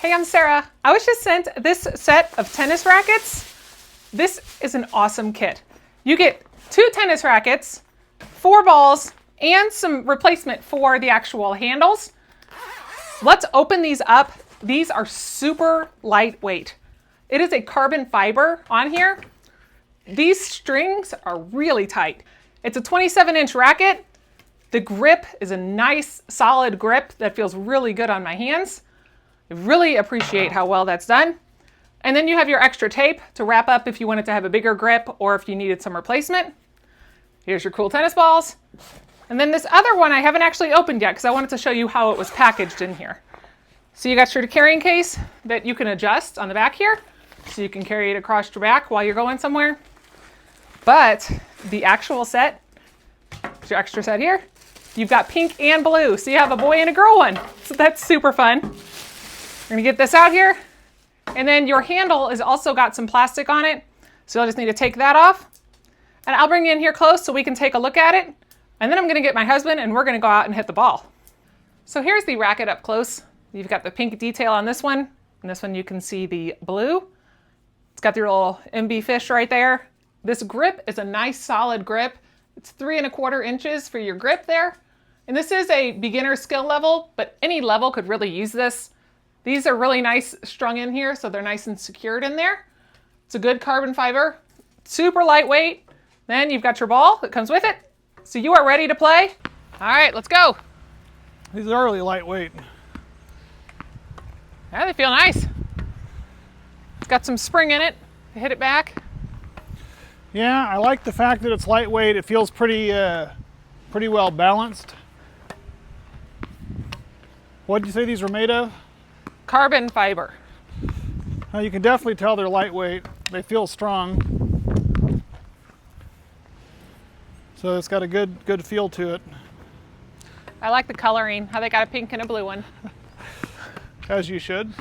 Hey, I'm Sarah. I was just sent this set of tennis rackets. This is an awesome kit. You get 2 tennis rackets, 4 balls, and some replacement for the actual handles. Let's open these up. These are super lightweight. It is a carbon fiber on here. These strings are really tight. It's a 27-inch racket. The grip is a nice, solid grip that feels really good on my hands. I really appreciate how well that's done. And then you have your extra tape to wrap up if you wanted to have a bigger grip or if you needed some replacement. Here's your cool tennis balls. And then this other one I haven't actually opened yet because I wanted to show you how it was packaged in here. So you got your carrying case that you can adjust on the back here. So you can carry it across your back while you're going somewhere. But the actual set, your extra set here, you've got pink and blue. So you have a boy and a girl one. So that's super fun. We're gonna get this out here. And then your handle has also got some plastic on it. So you'll just need to take that off. And I'll bring you in here close so we can take a look at it. And then I'm gonna get my husband and we're gonna go out and hit the ball. So here's the racket up close. You've got the pink detail on this one. And this one you can see the blue. It's got your little MBFISH right there. This grip is a nice solid grip. It's 3¼ inches for your grip there. And this is a beginner skill level, but any level could really use this. These are really nice strung in here, so they're nice and secured in there. It's a good carbon fiber, super lightweight. Then you've got your ball that comes with it. So you are ready to play. All right, let's go. These are really lightweight. Yeah, they feel nice. It's got some spring in it to hit it back. Yeah, I like the fact that it's lightweight. It feels pretty well balanced. What did you say these were made of? Carbon fiber. Now you can definitely tell they're lightweight. They feel strong. So it's got a good feel to it. I like the coloring, how they got a pink and a blue one. As you should.